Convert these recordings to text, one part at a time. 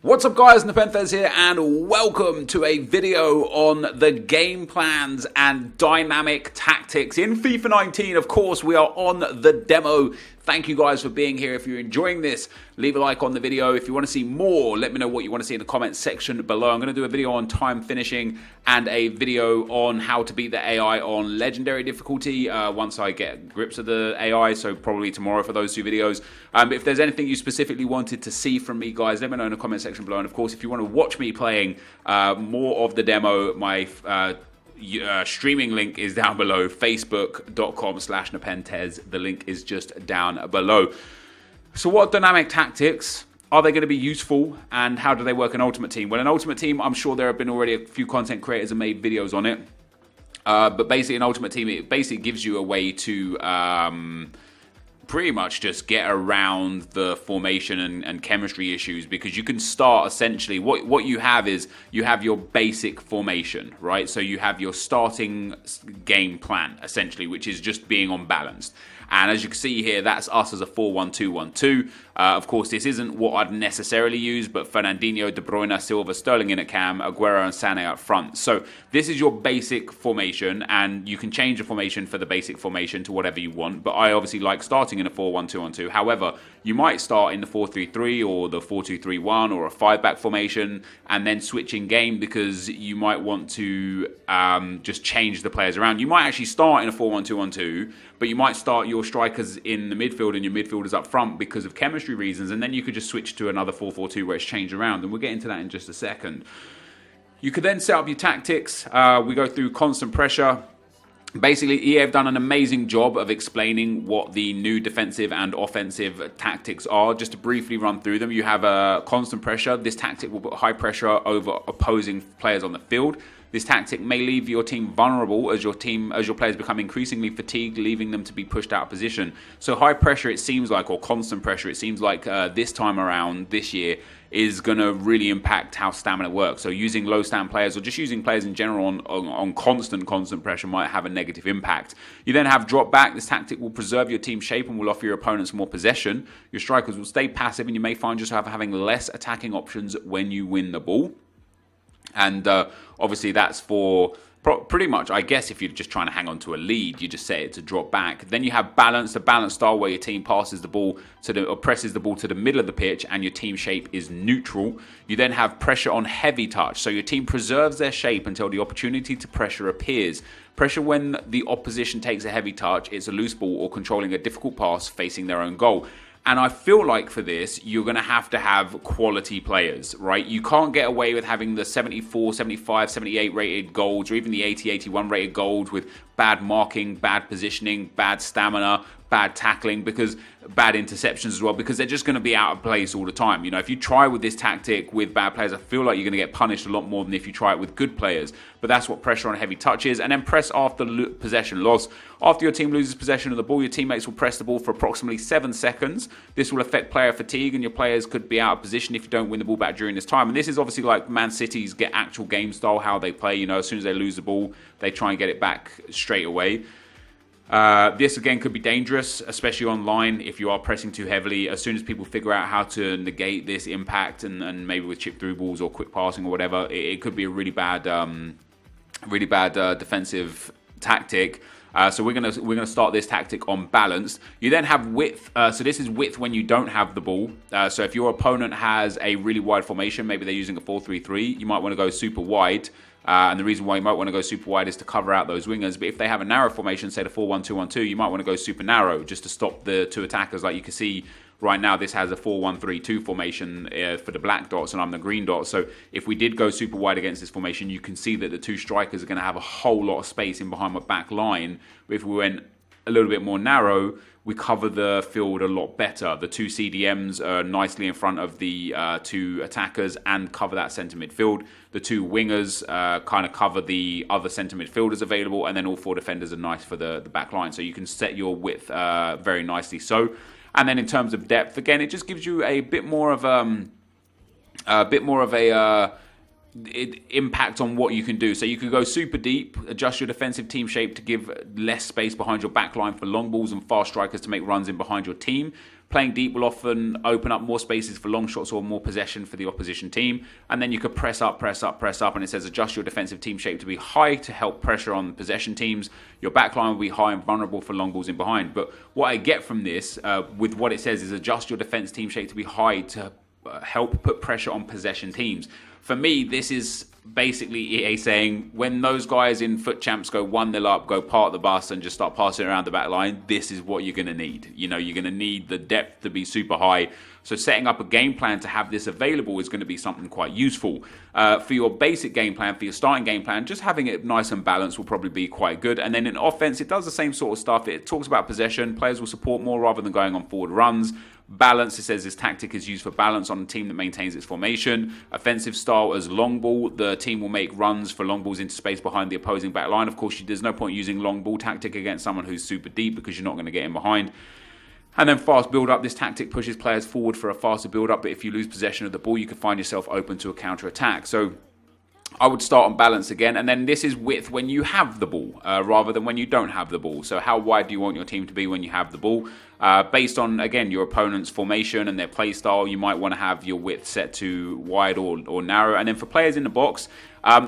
What's up guys, NepentheZ here and welcome to a video on the game plans and dynamic tactics in FIFA 19. Of course, we are on the demo. Thank you guys for being here. If you're enjoying this, leave a like on the video. If you want to see more, let me know what you want to see in the comments section below. I'm going to do a video on time finishing and a video on how to beat the AI on legendary difficulty once I get grips of the AI, so probably tomorrow for those two videos. If there's anything you specifically wanted to see from me, guys, let me know in the comment section below. And of course, if you want to watch me playing more of the demo, my streaming link is down below, facebook.com/NepentheZ. The link is just down below. So what dynamic tactics are they going to be useful, and how do they work in Ultimate Team? Well, in Ultimate Team, I'm sure there have been already a few content creators and made videos on it. But basically in Ultimate Team, it basically gives you a way to pretty much just get around the formation and chemistry issues, because you can start essentially what you have is you have your basic formation, right? So you have your starting game plan essentially, which is just being unbalanced. And as you can see here, that's us as a 4-1-2-1-2. Of course, this isn't what I'd necessarily use, but Fernandinho, De Bruyne, Silva, Sterling in at cam, Aguero and Sané up front. So this is your basic formation, and you can change the formation for the basic formation to whatever you want. But I obviously like starting in a 4-1-2-1-2. However, you might start in the 4-3-3 or the 4-2-3-1 or a 5-back formation and then switch in game, because you might want to just change the players around. You might actually start in a 4-1-2-1-2, but you might start your strikers in the midfield and your midfielders up front because of chemistry reasons, and then you could just switch to another 4-4-2 where it's changed around, and we'll get into that in just a second. You could then set up your tactics. We go through constant pressure. Basically, EA have done an amazing job of explaining what the new defensive and offensive tactics are. Just to briefly run through them, you have a constant pressure. This tactic will put high pressure over opposing players on the field. This tactic may leave your team vulnerable as your players become increasingly fatigued, leaving them to be pushed out of position. So high pressure, it seems like, or constant pressure, it seems like this time around, this year, is going to really impact how stamina works. So using low stamina players, or just using players in general on constant pressure, might have a negative impact. You then have drop back. This tactic will preserve your team shape and will offer your opponents more possession. Your strikers will stay passive, and you may find yourself having less attacking options when you win the ball. And obviously that's for pretty much, I guess, if you're just trying to hang on to a lead, you just set it to drop back. Then you have balance, a balanced style where your team passes the ball or presses the ball to the middle of the pitch and your team shape is neutral. You then have pressure on heavy touch. So your team preserves their shape until the opportunity to pressure appears. Pressure when the opposition takes a heavy touch, it's a loose ball or controlling a difficult pass facing their own goal. And I feel like for this, you're going to have quality players, right? You can't get away with having the 74, 75, 78 rated golds, or even the 80, 81 rated gold with bad marking, bad positioning, bad stamina, bad tackling, because bad interceptions as well, because they're just going to be out of place all the time. You know, if you try with this tactic with bad players, I feel like you're going to get punished a lot more than if you try it with good players. But that's what pressure on heavy touch is. And then press after possession loss. After your team loses possession of the ball, your teammates will press the ball for approximately 7 seconds. This will affect player fatigue, and your players could be out of position if you don't win the ball back during this time. And this is obviously like Man City's actual game style, how they play. You know, as soon as they lose the ball, they try and get it back straight away. This again could be dangerous, especially online if you are pressing too heavily. As soon as people figure out how to negate this impact, and maybe with chip through balls or quick passing or whatever, it could be a really bad defensive tactic. So we're gonna start this tactic on balanced. You then have width. So this is width when you don't have the ball. So if your opponent has a really wide formation, maybe they're using a 4-3-3, you might want to go super wide. And the reason why you might want to go super wide is to cover out those wingers. But if they have a narrow formation, say the 4-1-2-1-2, you might want to go super narrow just to stop the two attackers. Like you can see right now, this has a 4-1-3-2 formation for the black dots, and I'm the green dots. So if we did go super wide against this formation, you can see that the two strikers are going to have a whole lot of space in behind my back line. If we went a little bit more narrow, we cover the field a lot better. The two CDMs are nicely in front of the two attackers and cover that centre midfield. The two wingers kind of cover the other centre midfielders available, and then all 4 defenders are nice for the back line. So you can set your width very nicely. So, and then in terms of depth, again, it just gives you a bit more of a impact on what you can do. So you could go super deep, adjust your defensive team shape to give less space behind your back line for long balls and fast strikers to make runs in behind your team. Playing deep will often open up more spaces for long shots or more possession for the opposition team. And then you could press up, and it says adjust your defensive team shape to be high to help pressure on possession teams. Your back line will be high and vulnerable for long balls in behind. But what I get from this, with what it says, is adjust your defense team shape to be high to help put pressure on possession teams. For me, this is basically EA saying, when those guys in Foot Champs go 1-0 up, go part the bus and just start passing around the back line, this is what you're going to need. You know, you're going to need the depth to be super high. So setting up a game plan to have this available is going to be something quite useful. For your basic game plan, for your starting game plan, just having it nice and balanced will probably be quite good. And then in offense, it does the same sort of stuff. It talks about possession. Players will support more rather than going on forward runs. Balance, it says this tactic is used for balance on a team that maintains its formation. Offensive style as long ball, the team will make runs for long balls into space behind the opposing back line. Of course, there's no point using long ball tactic against someone who's super deep because you're not going to get in behind. And then fast build up, this tactic pushes players forward for a faster build up, but if you lose possession of the ball, you can find yourself open to a counter attack. So I would start on balance again, and then this is width when you have the ball rather than when you don't have the ball. So how wide do you want your team to be when you have the ball? Based on, again, your opponent's formation and their play style, you might want to have your width set to wide or narrow. And then for players in the box,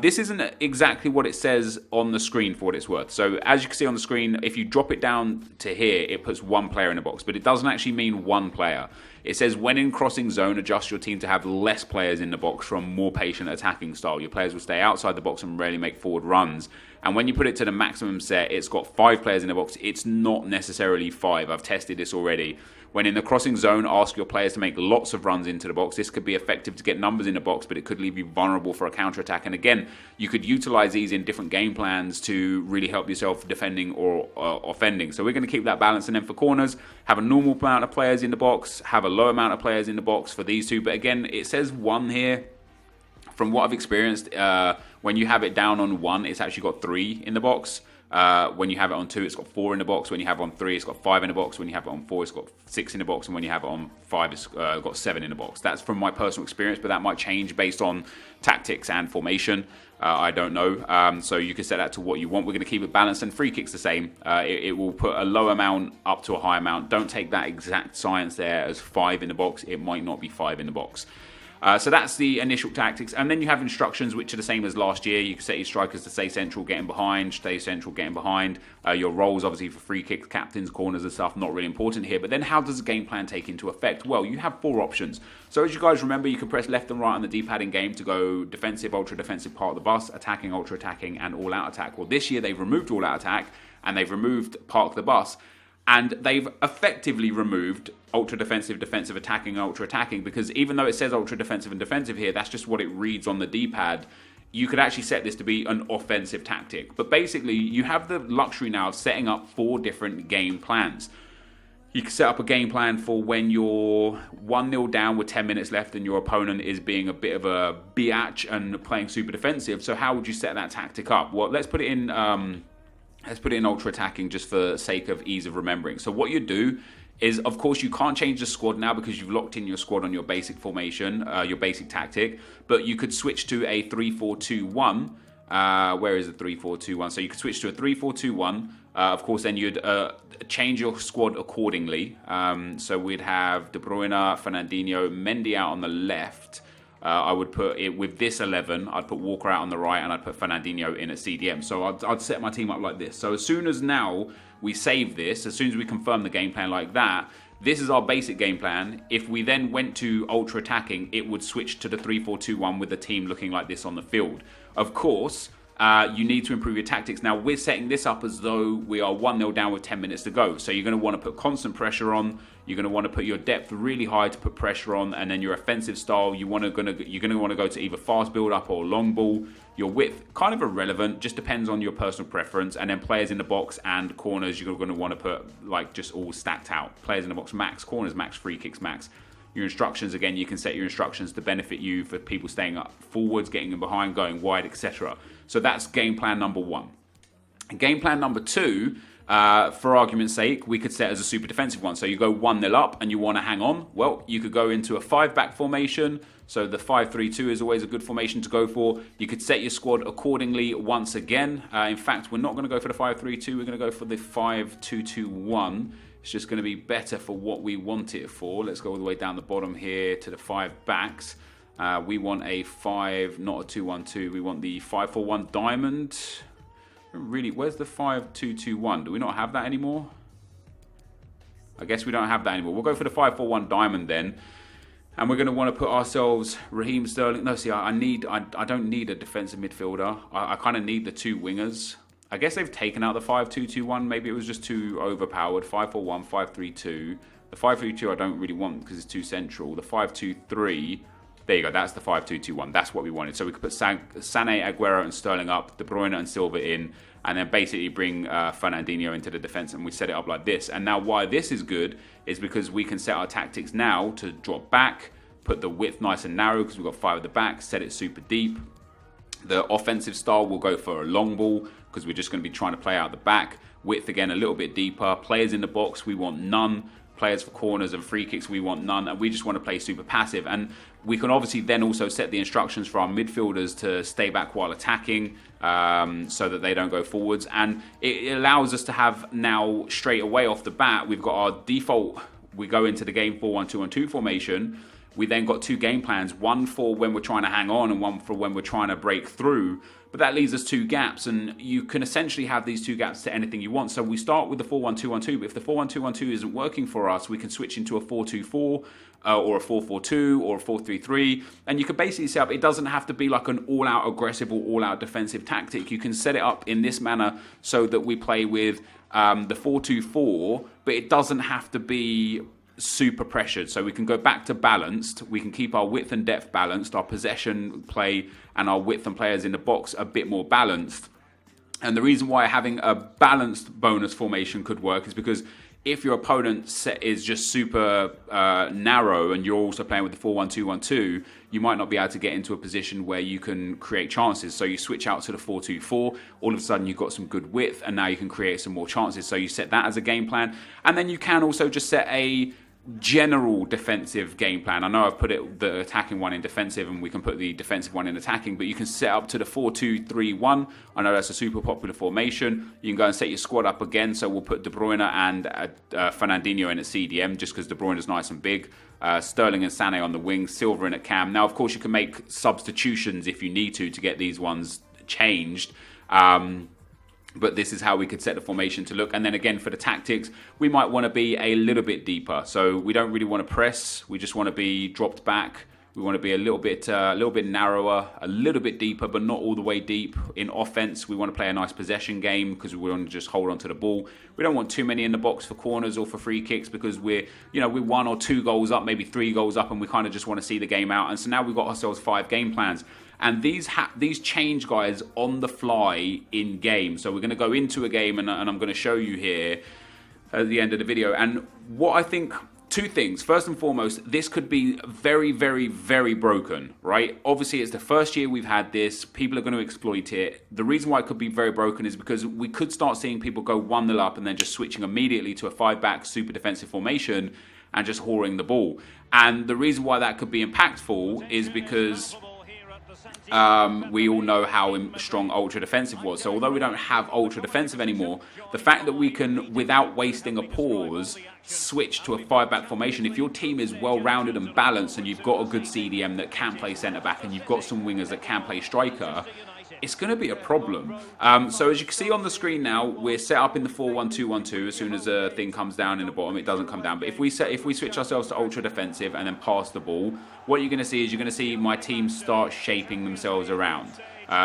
this isn't exactly what it says on the screen for what it's worth. So as you can see on the screen, if you drop it down to here, it puts one player in the box, but it doesn't actually mean one player. It says when in crossing zone, adjust your team to have less players in the box for a more patient attacking style. Your players will stay outside the box and rarely make forward runs. And when you put it to the maximum set, it's got 5 players in the box. It's not necessarily 5. I've tested this already. When in the crossing zone, ask your players to make lots of runs into the box. This could be effective to get numbers in the box, but it could leave you vulnerable for a counter-attack. And again, you could utilize these in different game plans to really help yourself defending or offending. So we're going to keep that balance. And then for corners, have a normal amount of players in the box, have a low amount of players in the box for these two. But again, it says 1 here. From what I've experienced, when you have it down on 1, it's actually got 3 in the box. When you have it on 2, it's got 4 in the box. When you have it on 3, it's got 5 in the box. When you have it on 4, it's got 6 in the box. And when you have it on 5, it's got 7 in the box. That's from my personal experience, but that might change based on tactics and formation. I don't know. So you can set that to what you want. We're going to keep it balanced, and free kicks the same. It will put a low amount up to a high amount. Don't take that exact science there as 5 in the box. It might not be 5 in the box. So that's the initial tactics, and then you have instructions which are the same as last year. You can set your strikers to stay central, getting behind, stay central, getting behind. Your roles, obviously, for free kicks, captains, corners and stuff, not really important here. But then how does the game plan take into effect? Well, you have 4 options. So as you guys remember, you can press left and right on the D-pad in game to go defensive, ultra-defensive, part of the bus, attacking, ultra-attacking, and all-out attack. Well, this year they've removed all-out attack, and they've removed park the bus. And they've effectively removed ultra-defensive, defensive, attacking, ultra-attacking, because even though it says ultra-defensive and defensive here, that's just what it reads on the D-pad. You could actually set this to be an offensive tactic. But basically, you have the luxury now of setting up 4 different game plans. You can set up a game plan for when you're 1-0 down with 10 minutes left and your opponent is being a bit of a biatch and playing super defensive. So how would you set that tactic up? Well, let's put it in... Let's put it in ultra attacking just for sake of ease of remembering. So what you do is, of course, you can't change the squad now because you've locked in your squad on your basic formation, your basic tactic. But you could switch to a 3-4-2-1. Where is the 3-4-2-1? So you could switch to a 3-4-2-1. Of course, then you'd change your squad accordingly. So we'd have De Bruyne, Fernandinho, Mendy out on the left. I would put it with this 11. I'd put Walker out on the right, and I'd put Fernandinho in at CDM. So I'd set my team up like this. So as soon as now we save this, as soon as we confirm the game plan like that, this is our basic game plan. If we then went to ultra attacking, it would switch to the 3-4-2-1 with the team looking like this on the field. Of course, you need to improve your tactics. Now, we're setting this up as though we are 1-0 down with 10 minutes to go. So you're going to want to put constant pressure on. You're going to want to put your depth really high to put pressure on. And then your offensive style, you're going to want to go to either fast build-up or long ball. Your width, kind of irrelevant, just depends on your personal preference. And then players in the box and corners, you're going to want to put like just all stacked out. Players in the box, max. Corners, max. Free kicks, max. Your instructions, again, you can set your instructions to benefit you for people staying up forwards, getting in behind, going wide, etc. So that's game plan number 1. Game plan number 2, For argument's sake, we could set as a super defensive one. So you go 1-0 up and you want to hang on. Well, you could go into a 5-back formation. So the 5-3-2 is always a good formation to go for. You could set your squad accordingly once again. In fact, we're not going to go for the 5-3-2. We're going to go for the 5-2-2-1. It's just going to be better for what we want it for. Let's go all the way down the bottom here to the 5 backs. We want a 5, not a 2-1-2. We want the 5-4-1 diamond. Really, where's the 5-2-2-1? Do we not have that anymore? I guess we don't have that anymore. We'll go for the 5-4-1 diamond then. And we're going to want to put ourselves Raheem Sterling. No, see, I don't need a defensive midfielder. I kind of need the 2 wingers. I guess they've taken out the 5-2-2-1. Maybe it was just too overpowered. 5-4-1, 5-3-2. The 5-3-2 I don't really want because it's too central. The 5-2-3, there you go. That's the 5-2-2-1. That's what we wanted. So we could put Sané, Aguero and Sterling up, De Bruyne and Silva in, and then basically bring Fernandinho into the defense, and we set it up like this. And now why this is good is because we can set our tactics now to drop back, put the width nice and narrow because we've got 5 at the back, set it super deep. The offensive style will go for a long ball because we're just going to be trying to play out the back. Width again a little bit deeper. Players in the box, we want none. Players for corners and free kicks, we want none, and we just want to play super passive. And we can obviously then also set the instructions for our midfielders to stay back while attacking, so that they don't go forwards. And it allows us to have now straight away off the bat, we've got our default, we go into the game 4-1-2-1-2 formation. We then got 2 game plans, one for when we're trying to hang on and one for when we're trying to break through. But that leaves us 2 gaps, and you can essentially have these 2 gaps to anything you want. So we start with the 4-1-2-1-2, but if the 4-1-2-1-2 isn't working for us, we can switch into a 4-2-4 or a 4-4-2 or a 4-3-3. And you can basically set up, it doesn't have to be like an all-out aggressive or all-out defensive tactic. You can set it up in this manner so that we play with the 4-2-4, but it doesn't have to be super pressured. So we can go back to balanced. We can keep our width and depth balanced, our possession play and our width and players in the box a bit more balanced. And the reason why having a balanced bonus formation could work is because if your opponent set is just super narrow and you're also playing with the 4-1-2-1-2, you might not be able to get into a position where you can create chances. So you switch out to the 4-2-4, all of a sudden you've got some good width and now you can create some more chances. So you set that as a game plan. And then you can also just set a general defensive game plan. I know I've put the attacking one in defensive and we can put the defensive one in attacking, but you can set up to the 4-2-3-1. I know that's a super popular formation. You can go and set your squad up again. So we'll put De Bruyne and Fernandinho in at CDM just because De Bruyne is nice and big. Sterling and Sané on the wings, Silva in at cam. Now, of course, you can make substitutions if you need to get these ones changed. But this is how we could set the formation to look. And then again, for the tactics, we might want to be a little bit deeper. So we don't really want to press. We just want to be dropped back. We want to be a little bit narrower, a little bit deeper, but not all the way deep. In offense, we want to play a nice possession game because we want to just hold on to the ball. We don't want too many in the box for corners or for free kicks because we're 1 or 2 goals up, maybe 3 goals up, and we kind of just want to see the game out. And so now we've got ourselves 5 game plans. And these change, guys, on the fly in game. So we're going to go into a game and I'm going to show you here at the end of the video. And what I think, 2 things. First and foremost, this could be very, very, very broken, right? Obviously, it's the first year we've had this. People are going to exploit it. The reason why it could be very broken is because we could start seeing people go 1-0 up and then just switching immediately to a 5-back super defensive formation and just whoring the ball. And the reason why that could be impactful is because we all know how strong ultra defensive was. So although we don't have ultra defensive anymore, the fact that we can, without wasting a pause, switch to a 5-back formation, if your team is well rounded and balanced and you've got a good CDM that can play centre back and you've got some wingers that can play striker, it's going to be a problem. So as you can see on the screen now, we're set up in the 4-1-2-1-2. As soon as a thing comes down in the bottom, it doesn't come down. But if we switch ourselves to ultra defensive and then pass the ball, what you're going to see is you're going to see my team start shaping themselves around.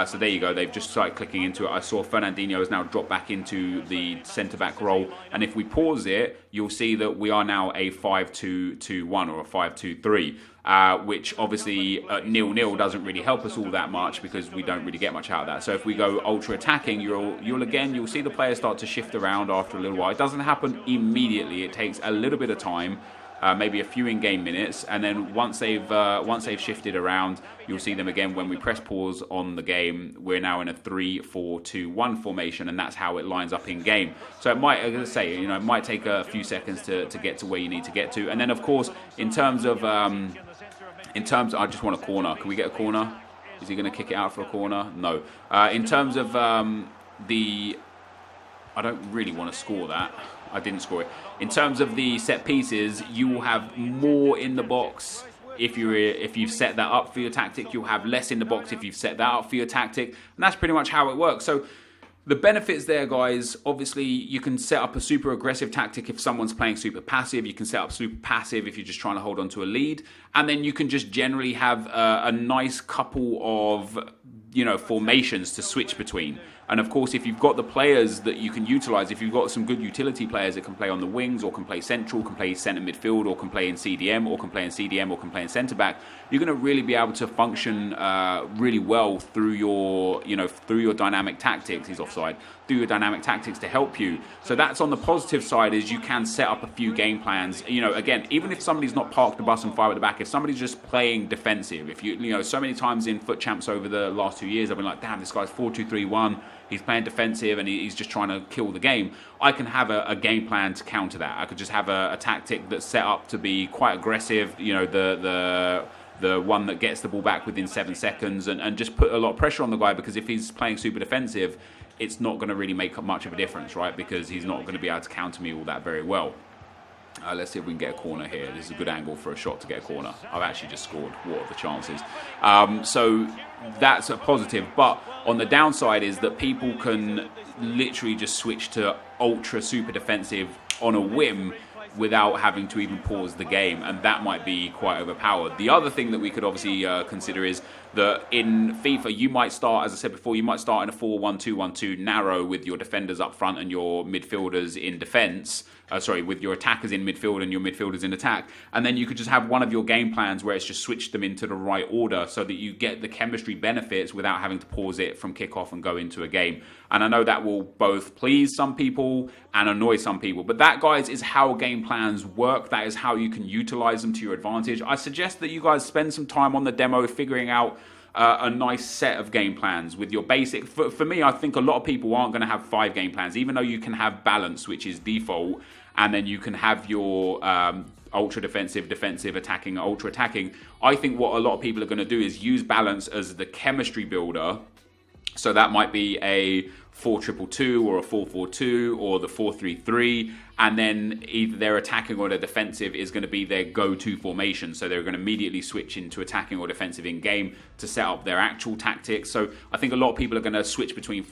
So there you go. They've just started clicking into it. I saw Fernandinho has now dropped back into the centre-back role. And if we pause it, you'll see that we are now a 5-2-2-1 or a 5-2-3, which obviously 0-0 doesn't really help us all that much because we don't really get much out of that. So if we go ultra-attacking, you'll see the players start to shift around after a little while. It doesn't happen immediately. It takes a little bit of time. maybe a few in-game minutes, and then once they've shifted around, you'll see them again when we press pause on the game. We're now in a 3-4-2-1 formation, and that's how it lines up in game. So it might, as I say, you know, it might take a few seconds to get to where you need to get to. And then of course, in terms of I just want a corner. Can we get a corner? Is he going to kick it out for a corner? No. In terms of I don't really want to score that. I didn't score it. In terms of the set pieces, you will have more in the box if you've set that up for your tactic. You'll have less in the box if you've set that up for your tactic. And that's pretty much how it works. So the benefits there, guys, obviously you can set up a super aggressive tactic if someone's playing super passive. You can set up super passive if you're just trying to hold on to a lead. And then you can just generally have a nice couple of, you know, formations to switch between. And of course, if you've got the players that you can utilize, if you've got some good utility players that can play on the wings, or can play central, can play centre midfield, or can play in CDM, or can play in CDM, or can play in centre back, you're going to really be able to function really well through your, you know, through your dynamic tactics. He's offside. Through your dynamic tactics to help you. So that's on the positive side, is you can set up a few game plans. You know, again, even if somebody's not parked the bus and fire at the back, if somebody's just playing defensive, if you know, so many times in FUT Champs over the last 2 years, I've been like, damn, this guy's 4-2-3-1. He's playing defensive and he's just trying to kill the game. I can have a game plan to counter that. I could just have a tactic that's set up to be quite aggressive. You know, the one that gets the ball back within 7 seconds, and just put a lot of pressure on the guy, because if he's playing super defensive, it's not going to really make much of a difference, right? Because he's not going to be able to counter me all that very well. Let's see if we can get a corner here. This is a good angle for a shot to get a corner. I've actually just scored. What are the chances? So that's a positive. But on the downside is that people can literally just switch to ultra super defensive on a whim without having to even pause the game, and that might be quite overpowered. The other thing that we could obviously consider is that in FIFA, you might start, as I said before, you might start in a 4-1-2-1-2 narrow with your defenders up front and your midfielders in defence. With your attackers in midfield and your midfielders in attack. And then you could just have one of your game plans where it's just switched them into the right order, so that you get the chemistry benefits without having to pause it from kickoff and go into a game. And I know that will both please some people and annoy some people. But that, guys, is how game plans work. That is how you can utilize them to your advantage. I suggest that you guys spend some time on the demo figuring out a nice set of game plans with your basic. For me, I think a lot of people aren't going to have 5 game plans, even though you can have balance, which is default, and then you can have your ultra defensive, defensive, attacking, ultra attacking. I think what a lot of people are going to do is use balance as the chemistry builder. So that might be a 4-2-2 or a 4-4-2 or the 4-3-3, and then either their attacking or their defensive is going to be their go-to formation. So they're going to immediately switch into attacking or defensive in game to set up their actual tactics. So I think a lot of people are going to switch between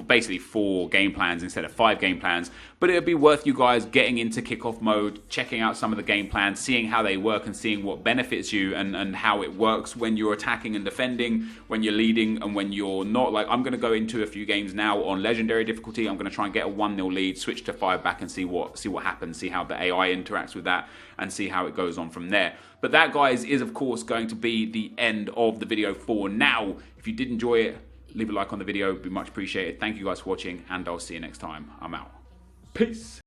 basically 4 game plans instead of 5 game plans. But it would be worth you guys getting into kickoff mode, checking out some of the game plans, seeing how they work and seeing what benefits you, and how it works when you're attacking and defending, when you're leading and when you're not. Like, I'm going to go into a few games now on legendary difficulty. I'm going to try and get a 1-0 lead, switch to 5 back and see what happens, see how the AI interacts with that, and see how it goes on from there. But that, guys, is of course going to be the end of the video for now. If you did enjoy it, leave a like on the video, it'd be much appreciated. Thank you guys for watching, and I'll see you next time. I'm out. Peace.